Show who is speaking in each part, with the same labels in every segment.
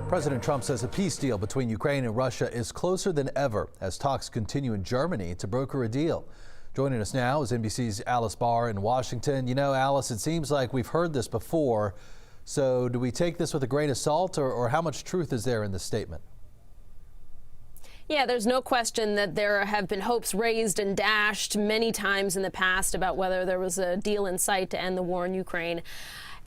Speaker 1: President Trump says a peace deal between Ukraine and Russia is closer than ever as talks continue in Germany to broker a deal. Joining us now is NBC's Alice Barr in Washington. You know, Alice, it seems like we've heard this before. So do we take this with a grain of salt, or how much truth is there in this statement?
Speaker 2: Yeah, there's no question that there have been hopes raised and dashed many times in the past about whether there was a deal in sight to end the war in Ukraine.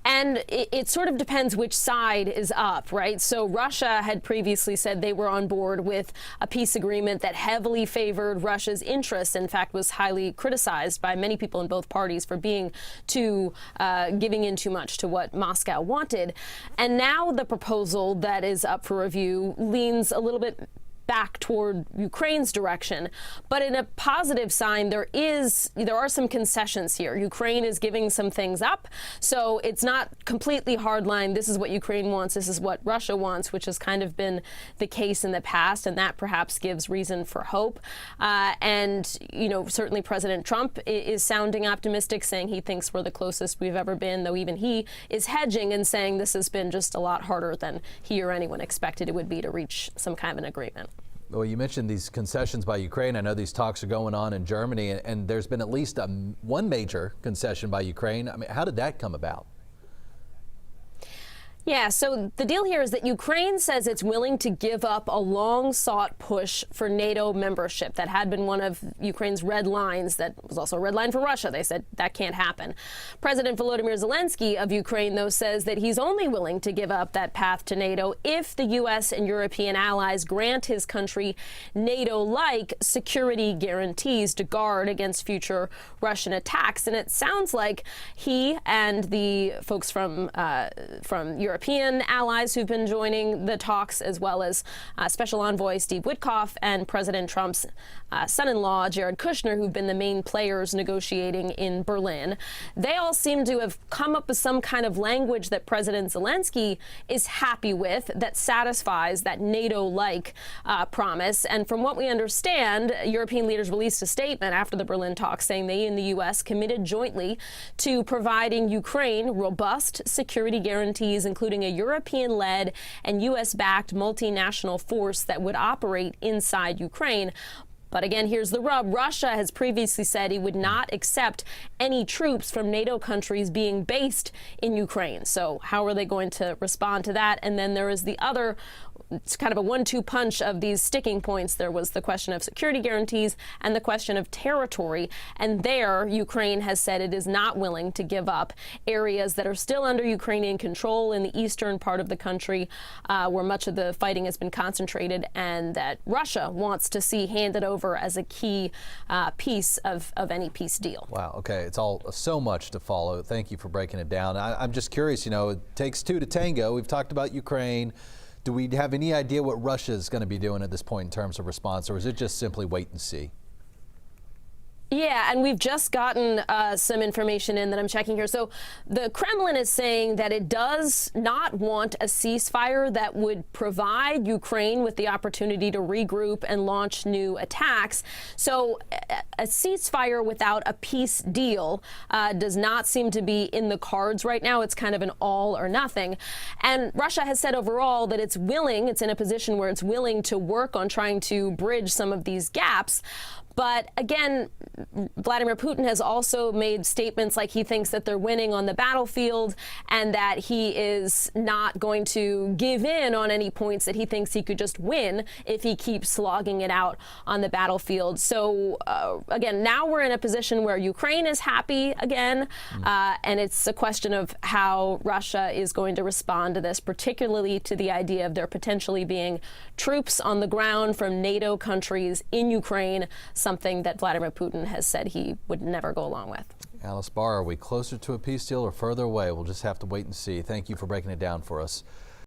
Speaker 2: And it sort of depends which side is up, right? So Russia had previously said they were on board with a peace agreement that heavily favored Russia's interests. In fact, was highly criticized by many people in both parties for being giving in too much to what Moscow wanted. And now the proposal that is up for review leans a little bit back toward Ukraine's direction. But in a positive sign, there are some concessions here. Ukraine is giving some things up. So it's not completely hardline. This is what Ukraine wants. This is what Russia wants, which has kind of been the case in the past. And that perhaps gives reason for hope. And, you know, certainly President Trump is sounding optimistic, saying he thinks we're the closest we've ever been, though even he is hedging and saying this has been just a lot harder than he or anyone expected it would be to reach some kind of an agreement.
Speaker 1: Well, you mentioned these concessions by Ukraine. I know these talks are going on in Germany, and there's been at least one major concession by Ukraine. I mean, how did that come about?
Speaker 2: Yeah, so the deal here is that Ukraine says it's willing to give up a long-sought push for NATO membership. That had been one of Ukraine's red lines. That was also a red line for Russia. They said that can't happen. President Volodymyr Zelensky of Ukraine, though, says that he's only willing to give up that path to NATO if the U.S. and European allies grant his country NATO-like security guarantees to guard against future Russian attacks. And it sounds like he and the folks from European allies who've been joining the talks, as well as Special Envoy Steve Witkoff and President Trump's son-in-law Jared Kushner, who've been the main players negotiating in Berlin. They all seem to have come up with some kind of language that President Zelensky is happy with, that satisfies that NATO-like promise. And from what we understand, European leaders released a statement after the Berlin talks saying they and the U.S. committed jointly to providing Ukraine robust security guarantees, including a European-led and U.S.-backed multinational force that would operate inside Ukraine. But again, here's the rub. Russia has previously said he would not accept any troops from NATO countries being based in Ukraine. So how are they going to respond to that? And then there is the other, it's kind of a 1-2 punch of these sticking points. There was the question of security guarantees and the question of territory. And there, Ukraine has said it is not willing to give up areas that are still under Ukrainian control in the eastern part of the country, where much of the fighting has been concentrated, and that Russia wants to see handed over as a key piece of any peace deal. Wow.
Speaker 1: Okay. It's all so much to follow. Thank you for breaking it down. I'm just curious, you know, it takes two to tango. We've talked about Ukraine. Do we have any idea what Russia is going to be doing at this point in terms of response, or is it just simply wait and see?
Speaker 2: Yeah, and we've just gotten some information in that I'm checking here. So the Kremlin is saying that it does not want a ceasefire that would provide Ukraine with the opportunity to regroup and launch new attacks. So a ceasefire without a peace deal does not seem to be in the cards right now. It's kind of an all or nothing. And Russia has said overall that it's in a position where it's willing to work on trying to bridge some of these gaps. But again, Vladimir Putin has also made statements like he thinks that they're winning on the battlefield and that he is not going to give in on any points, that he thinks he could just win if he keeps slogging it out on the battlefield. So again, now we're in a position where Ukraine is happy again, and it's a question of how Russia is going to respond to this, particularly to the idea of there potentially being troops on the ground from NATO countries in Ukraine, something that Vladimir Putin has said he would never go along with.
Speaker 1: Alice Barr, are we closer to a peace deal or further away? We'll just have to wait and see. Thank you for breaking it down for us.